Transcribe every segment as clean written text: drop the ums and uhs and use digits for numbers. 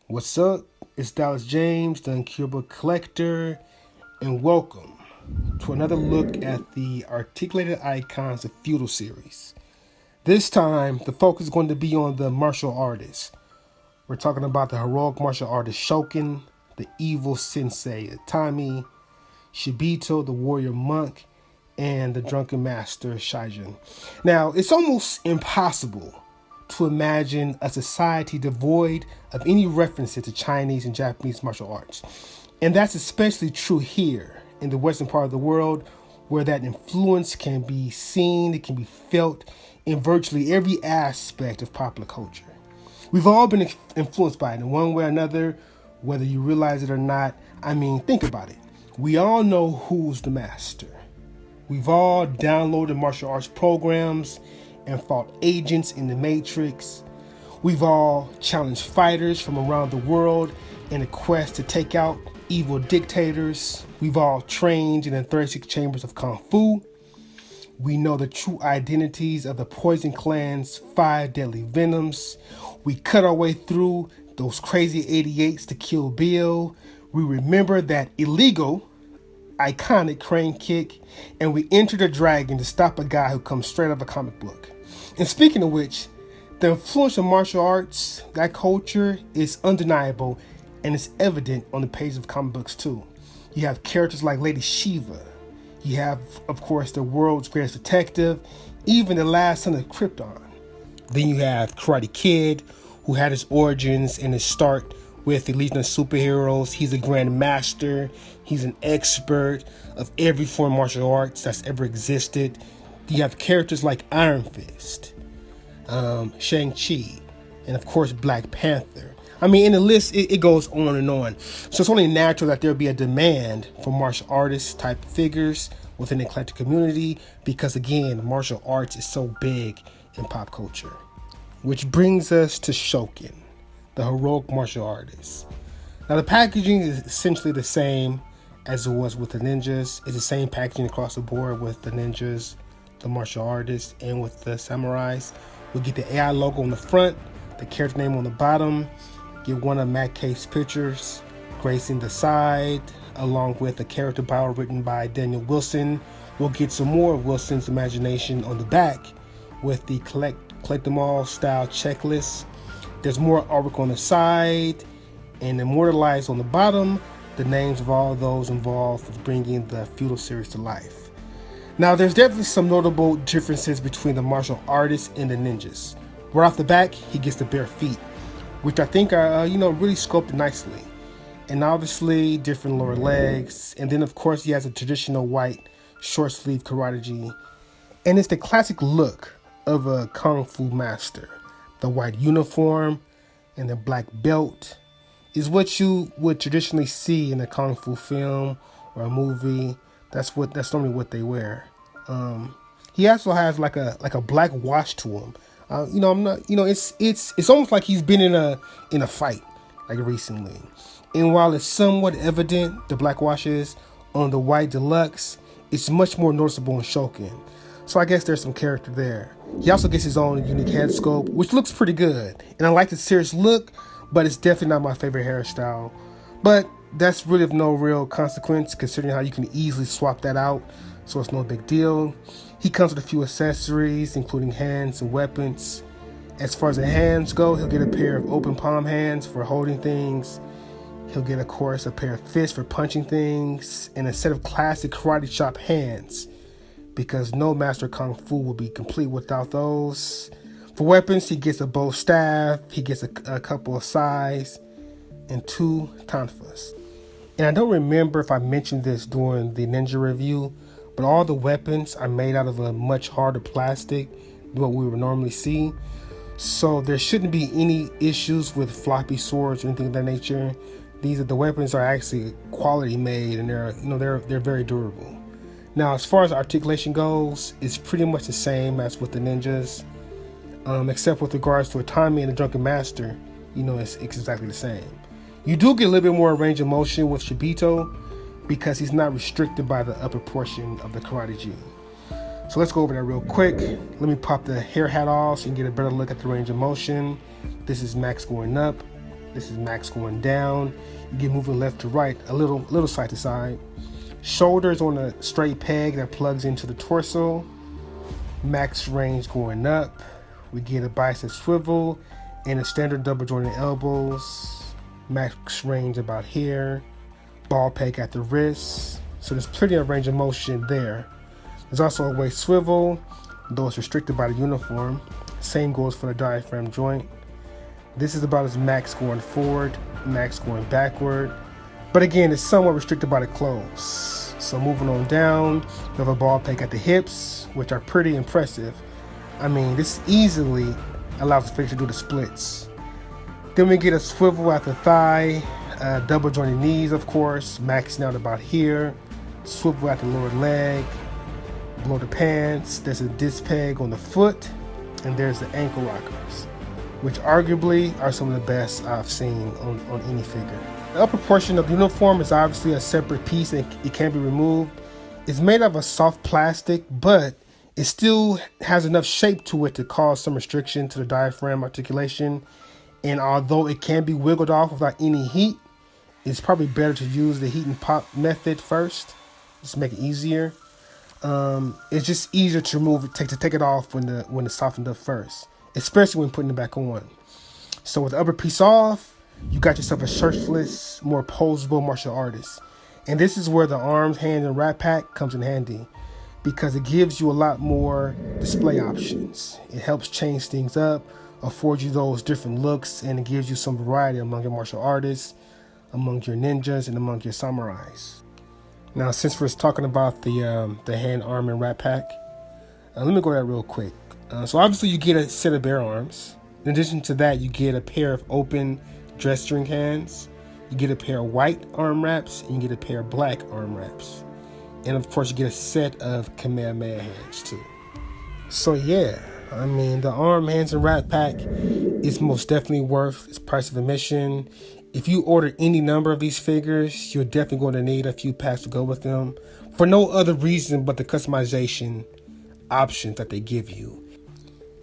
What's up? It's Dallas James, the Incurable Collector, and welcome to another look at the articulated icons of Feudal Series. This time, the focus is going to be on the martial artists. We're talking about the heroic martial artist Shokin, the evil sensei Itami, Shibito, the warrior monk, and the Drunken Master Shen. Now, it's almost impossible to imagine a society devoid of any references to Chinese and Japanese martial arts. And that's especially true here in the western part of the world, where that influence can be seen, it can be felt in virtually every aspect of popular culture. We've all been influenced by it in one way or another, whether you realize it or not. I mean, think about it. We all know who's the master. We've all downloaded martial arts programs and fought agents in the Matrix. We've all challenged fighters from around the world in a quest to take out evil dictators. We've all trained in the 36 chambers of Kung Fu. We know the true identities of the Poison Clan's 5 deadly venoms. We cut our way through those crazy 88s to Kill Bill. We remember that illegal, iconic crane kick, and we enter the dragon to stop a guy who comes straight out of a comic book. And speaking of which, the influence of martial arts, that culture, is undeniable, and it's evident on the pages of comic books too. You have characters like Lady Shiva. You have, of course, the world's greatest detective, even the last son of Krypton. Then you have Karate Kid, who had his origins and his start with the Legion of Superheroes. He's a grand master. He's an expert of every form of martial arts that's ever existed. You have characters like Iron Fist, Shang-Chi, and of course Black Panther. I mean, in the list, it goes on and on. So it's only natural that there'll be a demand for martial artist type figures within the eclectic community because, again, martial arts is so big in pop culture. Which brings us to Shokin, the heroic martial artist. Now, the packaging is essentially the same as it was with the ninjas. It's the same packaging across the board with the ninjas, the martial artists, and with the samurais. We'll get the AI logo on the front, the character name on the bottom, get one of Matt Case's pictures gracing the side, along with a character bio written by Daniel Wilson. We'll get some more of Wilson's imagination on the back with the collect them all style checklist. There's more artwork on the side, and immortalized on the bottom, the names of all those involved with bringing the Feudal Series to life. Now, there's definitely some notable differences between the martial artists and the ninjas. Right off the back, he gets the bare feet, which I think are, really sculpted nicely. And obviously, different lower legs. And then, of course, he has a traditional white short sleeve karate gi. And it's the classic look of a Kung Fu master. The white uniform and the black belt is what you would traditionally see in a Kung Fu film or a movie. That's normally what they wear. He also has like a black wash to him. It's almost like he's been in a fight like recently. And while it's somewhat evident, the black wash is on the white deluxe, it's much more noticeable in Shokin. So I guess there's some character there. He also gets his own unique head sculpt, which looks pretty good. And I like the serious look, but it's definitely not my favorite hairstyle. But that's really of no real consequence considering how you can easily swap that out, so it's no big deal. He comes with a few accessories, including hands and weapons. As far as the hands go, he'll get a pair of open palm hands for holding things. He'll get, of course, a pair of fists for punching things, and a set of classic karate chop hands, because no master kung fu will be complete without those. For weapons, he gets a bow staff, he gets a couple of sais, and 2 tonfas. And I don't remember if I mentioned this during the ninja review, but all the weapons are made out of a much harder plastic than what we would normally see. So there shouldn't be any issues with floppy swords or anything of that nature. The weapons are actually quality made, and they're very durable. Now, as far as articulation goes, it's pretty much the same as with the ninjas, except with regards to Itami and the Drunken Master. It's exactly the same. You do get a little bit more range of motion with Shibito because he's not restricted by the upper portion of the karate gi. So let's go over that real quick. Let me pop the hair hat off so you can get a better look at the range of motion. This is max going up. This is max going down. You get moving left to right, a little side to side. Shoulders on a straight peg that plugs into the torso. Max range going up. We get a bicep swivel and a standard double jointed elbows. Max range about here. Ball peg at the wrist. So there's plenty of range of motion there. There's also a waist swivel, though it's restricted by the uniform. Same goes for the diaphragm joint. This is about as max going forward, max going backward. But again, it's somewhat restricted by the clothes. So moving on down, we have a ball peg at the hips, which are pretty impressive. I mean, this easily allows the figure to do the splits. Then we get a swivel at the thigh, double jointed knees, of course, maxing out about here. Swivel at the lower leg. Below the pants, there's a disc peg on the foot, and there's the ankle rockers, which arguably are some of the best I've seen on any figure. The upper portion of the uniform is obviously a separate piece and it can't be removed. It's made of a soft plastic, but it still has enough shape to it to cause some restriction to the diaphragm articulation. And although it can be wiggled off without any heat, it's probably better to use the heat and pop method first, just to make it easier. It's just easier to remove it, take it off when it's softened up first, especially when putting it back on. So with the upper piece off, you got yourself a shirtless, more posable martial artist. And this is where the arms, hands, and rat pack comes in handy, because it gives you a lot more display options. It helps change things up, affords you those different looks, and it gives you some variety among your martial artists, among your ninjas, and among your samurais. Now, since we're talking about the hand, arm, and rat pack, let me go over that real quick. So obviously you get a set of bare arms. In addition to that, you get a pair of open dress string hands. You get a pair of white arm wraps, and you get a pair of black arm wraps. And of course, you get a set of Kamehameha hands too. So yeah, I mean, the arm, hands, and rat pack is most definitely worth its price of admission. If you order any number of these figures, you're definitely going to need a few packs to go with them, for no other reason but the customization options that they give you.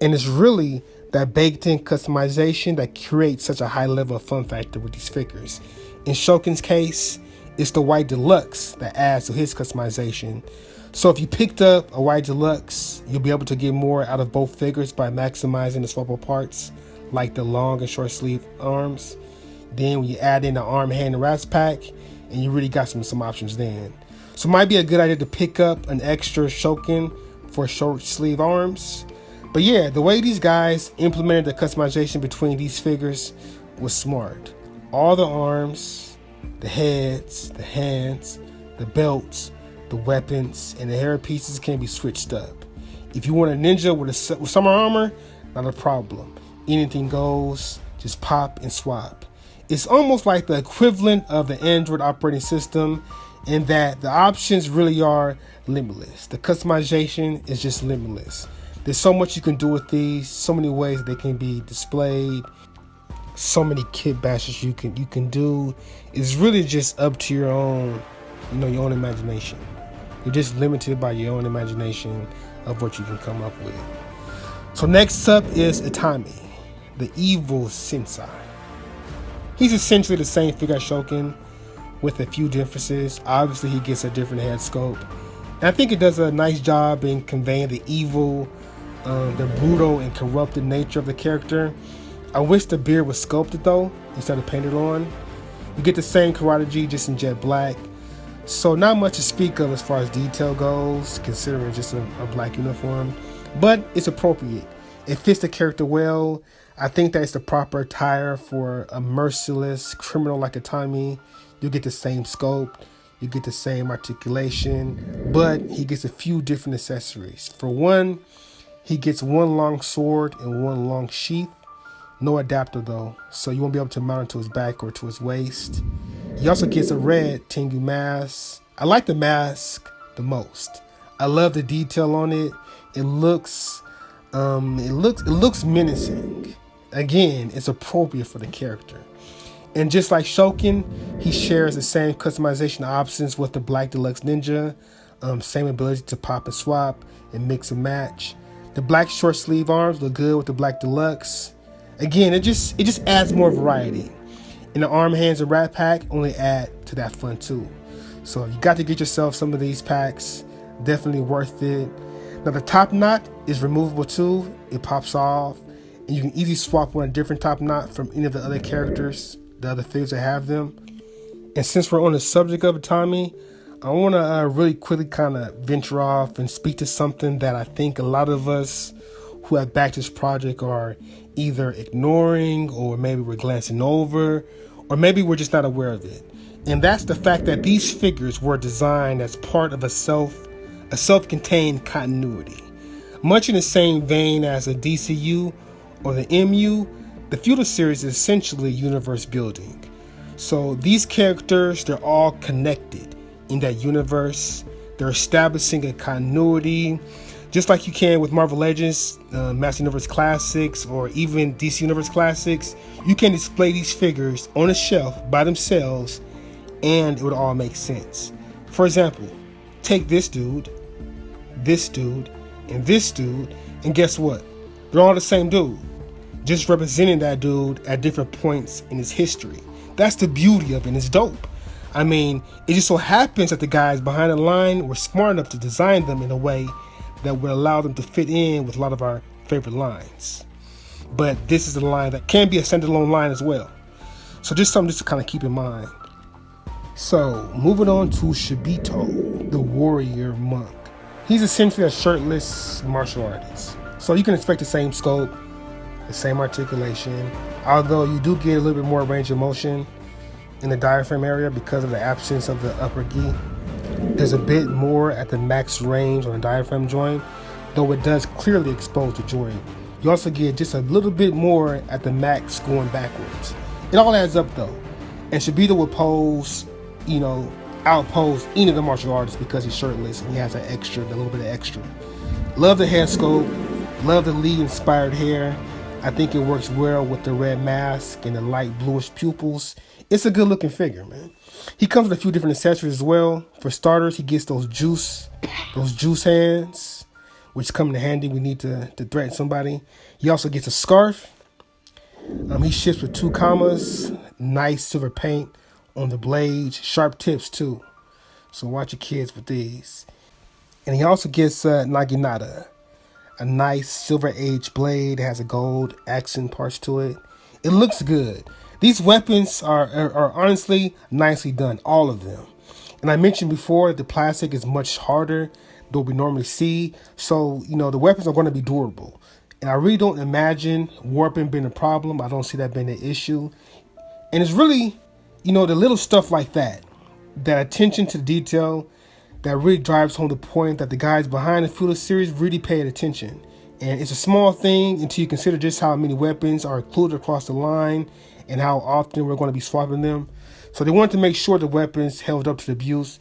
And it's really that baked-in customization that creates such a high level of fun factor with these figures. In Shokin's case, it's the white deluxe that adds to his customization. So if you picked up a white deluxe, you'll be able to get more out of both figures by maximizing the swappable parts, like the long and short sleeve arms. Then when you add in the arm, hand, and wraps pack, and you really got some options then. So it might be a good idea to pick up an extra Shokin for short sleeve arms. But yeah, the way these guys implemented the customization between these figures was smart. All the arms, the heads, the hands, the belts, the weapons, and the hair pieces can be switched up. If you want a ninja with summer armor, not a problem. Anything goes, just pop and swap. It's almost like the equivalent of the Android operating system, in that the options really are limitless. The customization is just limitless. There's so much you can do with these, so many ways they can be displayed, so many kit bashes you can do. It's really just up to your own, your own imagination. You're just limited by your own imagination of what you can come up with. So next up is Itami, the evil sensei. He's essentially the same figure as Shokin, with a few differences. Obviously, he gets a different head sculpt, And I think it does a nice job in conveying the evil, the brutal and corrupted nature of the character. I wish the beard was sculpted though, instead of painted on. You get the same karate G just in jet black. So not much to speak of as far as detail goes, considering just a black uniform. But it's appropriate. It fits the character well. I think that it's the proper attire for a merciless criminal like Itami. You get the same sculpt. You get the same articulation. But he gets a few different accessories. For one, he gets one long sword and one long sheath. No adapter though, so you won't be able to mount it to his back or to his waist. He also gets a red Tengu mask. I like the mask the most. I love the detail on it. It looks menacing. Again, it's appropriate for the character. And just like Shokin, he shares the same customization options with the Black Deluxe Ninja. Same ability to pop and swap and mix and match. The black short sleeve arms look good with the Black Deluxe. Again, it just adds more variety. And the arm, hands, and rat pack only add to that fun too. So you got to get yourself some of these packs. Definitely worth it. Now the top knot is removable too. It pops off. And you can easily swap on a different top knot from any of the other characters, the other figures that have them. And since we're on the subject of Itami, I want to really quickly kind of venture off and speak to something that I think a lot of us who have backed this project are either ignoring, or maybe we're glancing over, or maybe we're just not aware of it. And that's the fact that these figures were designed as part of a self-contained continuity. Much in the same vein as a DCU or the MU, the Feudal Series is essentially universe building. So these characters, they're all connected in that universe. They're establishing a continuity, just like you can with Marvel Legends, Master Universe Classics, or even DC Universe Classics. You can display these figures on a shelf by themselves and it would all make sense. For example, take this dude, and this dude, and guess what? They're all the same dude, just representing that dude at different points in his history. That's the beauty of it, and it's dope. I mean, it just so happens that the guys behind the line were smart enough to design them in a way that would allow them to fit in with a lot of our favorite lines. But this is a line that can be a standalone line as well. So just something just to kind of keep in mind. So moving on to Shibito, the warrior monk. He's essentially a shirtless martial artist. So you can expect the same scope, the same articulation, although you do get a little bit more range of motion in the diaphragm area because of the absence of the upper gi. There's a bit more at the max range on the diaphragm joint, though it does clearly expose the joint. You also get just a little bit more at the max going backwards. It all adds up though. And Shibito will pose, outpose any of the martial artists because he's shirtless and he has that extra, a little bit of extra. Love the head sculpt, love the Lee inspired hair. I think it works well with the red mask and the light bluish pupils. It's a good looking figure, man. He comes with a few different accessories as well. For starters, he gets those juice hands, which come in handy. We need to threaten somebody. He also gets a scarf. He ships with 2 commas, nice silver paint on the blades, sharp tips too. So watch your kids with these. And he also gets Naginata, a nice silver edged blade, has a gold accent parts to it. It looks good. These weapons are honestly nicely done, all of them. And I mentioned before that the plastic is much harder than what we normally see. So, the weapons are going to be durable. And I really don't imagine warping being a problem. I don't see that being an issue. And it's really, the little stuff like that attention to detail that really drives home the point that the guys behind the Feudal Series really paid attention. And it's a small thing until you consider just how many weapons are included across the line and how often we're going to be swapping them. So they wanted to make sure the weapons held up to the abuse,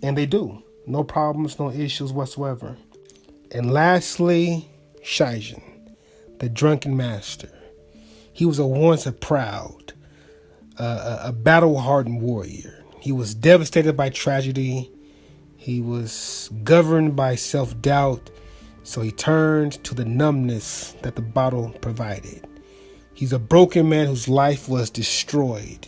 and they do. No problems, no issues whatsoever. And lastly, Shaijin, the Drunken Master. He was once a proud, a battle-hardened warrior. He was devastated by tragedy. He was governed by self-doubt, so he turned to the numbness that the bottle provided. He's a broken man whose life was destroyed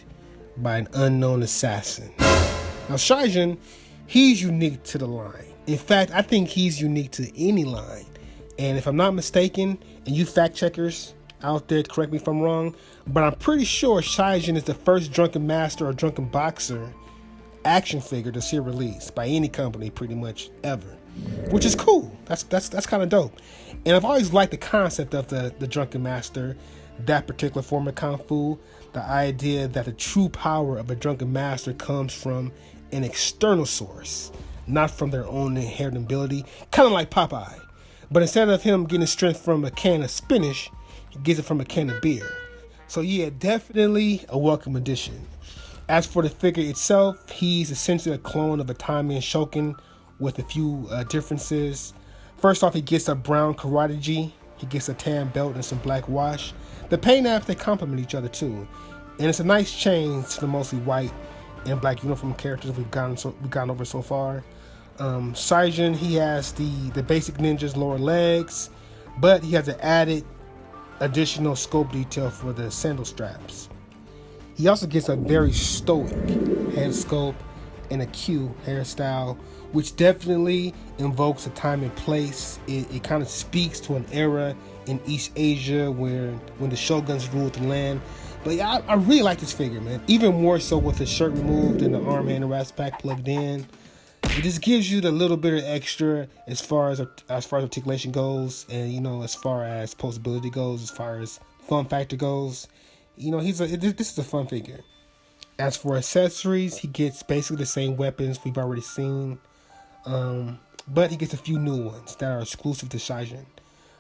by an unknown assassin. Now Shaijin, he's unique to the line. In fact, I think he's unique to any line. And if I'm not mistaken, and you fact checkers out there, correct me if I'm wrong, but I'm pretty sure Shen is the first Drunken Master or Drunken Boxer action figure to see released by any company pretty much ever, which is cool. That's kind of dope. And I've always liked the concept of the Drunken Master, that particular form of Kung Fu, the idea that the true power of a Drunken Master comes from an external source, not from their own inherent ability, kind of like Popeye. But instead of him getting strength from a can of spinach, he gets it from a can of beer. So yeah, definitely a welcome addition. As for the figure itself, he's essentially a clone of Itami and Shokin with a few differences. First off, he gets a brown karate gi, he gets a tan belt and some black wash. The paint apps, they complement each other too. And it's a nice change to the mostly white and black uniform characters we've gotten over so far. Shen, he has the basic ninja's lower legs, but he has an added additional scope detail for the sandal straps. He also gets a very stoic head sculpt and a Q hairstyle, which definitely invokes a time and place. It kind of speaks to an era in East Asia when the shoguns ruled the land. But yeah, I really like this figure, man. Even more so with the shirt removed and the arm, hand, and rasp pack plugged in. It just gives you the little bit of extra as far as articulation goes, and as far as posability goes, as far as fun factor goes. This is a fun figure. As for accessories, he gets basically the same weapons we've already seen, but he gets a few new ones that are exclusive to Shen.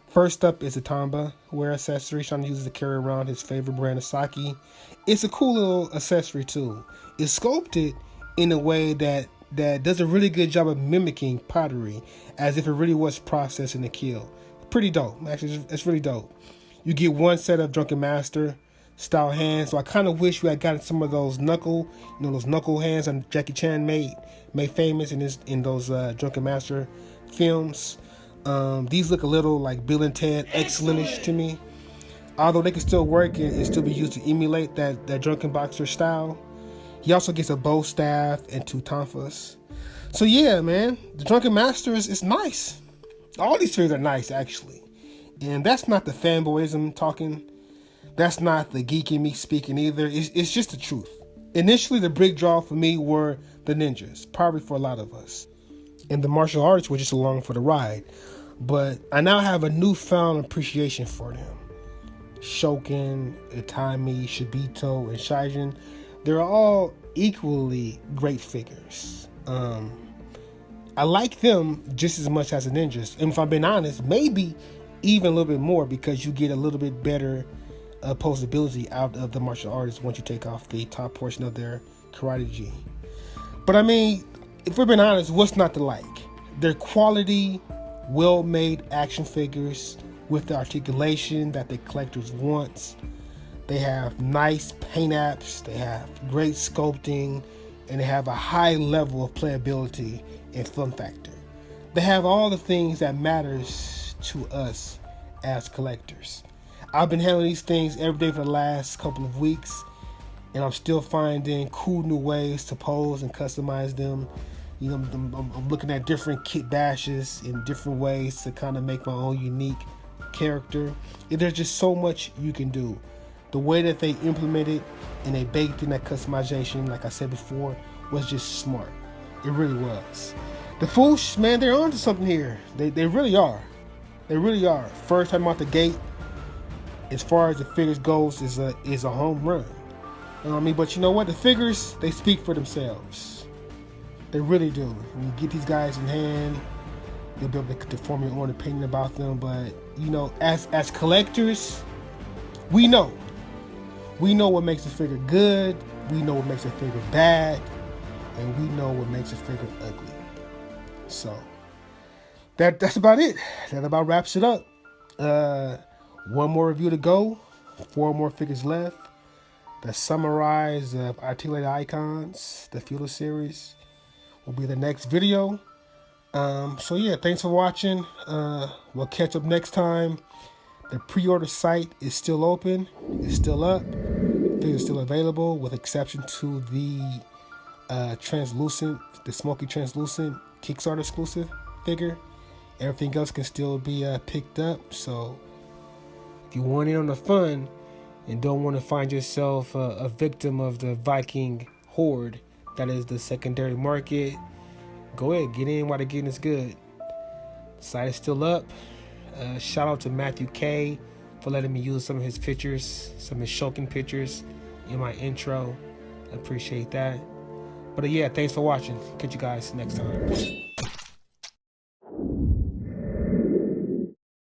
First up is a Tamba wear accessory. Shen uses to carry around his favorite brand of sake. It's a cool little accessory too. It's sculpted in a way that does a really good job of mimicking pottery, as if it really was processed in the kiln. Pretty dope. Actually, it's really dope. You get one set of Drunken Master style hands, so I kind of wish we had gotten some of those knuckle hands that Jackie Chan made famous in those Drunken Master films. These look a little like Bill and Ted Excellent-ish to me, although they can still work and still be used to emulate that Drunken Boxer style. He also gets a bow staff and 2 tonfas. So yeah, man, the Drunken Master is nice. All these figures are nice, actually. And that's not the fanboyism talking. That's not the geek in me speaking either. It's just the truth. Initially, the big draw for me were the ninjas, probably for a lot of us. And the martial arts were just along for the ride. But I now have a newfound appreciation for them. Shokin, Itami, Shibito, and Shen, they're all equally great figures. I like them just as much as the ninjas. And if I'm being honest, maybe even a little bit more, because you get a little bit better posability out of the martial artists once you take off the top portion of their karate gi. But I mean, if we're being honest, what's not to like? They're quality, well-made action figures with the articulation that the collectors want. They have nice paint apps, they have great sculpting, and they have a high level of playability and fun factor. They have all the things that matters to us as collectors. I've been handling these things every day for the last couple of weeks, and I'm still finding cool new ways to pose and customize them. I'm looking at different kit bashes in different ways to kind of make my own unique character. And there's just so much you can do. The way that they implemented and they baked in that customization, like I said before, was just smart. It really was. The Fwoosh, man, they're onto something here. They really are. They really are. First time out the gate, as far as the figures goes, is a home run. But you know what? The figures, they speak for themselves. They really do. When you get these guys in hand, you'll be able to form your own opinion about them. But as collectors, we know what makes a figure good, we know what makes a figure bad, and we know what makes a figure ugly. So that's about it. That about wraps it up. One more review to go, 4 more figures left. The Summarize of Articulated Icons, the Feudal Series, will be the next video. So yeah, thanks for watching. We'll catch up next time. The pre-order site is still open. It's still up. Figures still available, with exception to the translucent, the Smokey translucent Kickstarter exclusive figure. Everything else can still be picked up. So if you want in on the fun and don't want to find yourself a victim of the Viking horde that is the secondary market, go ahead, get in while the getting is good. The site is still up. Shout out to Matthew K for letting me use some of his pictures, some of his shocking pictures in my intro. I appreciate that. But yeah, thanks for watching. Catch you guys next time.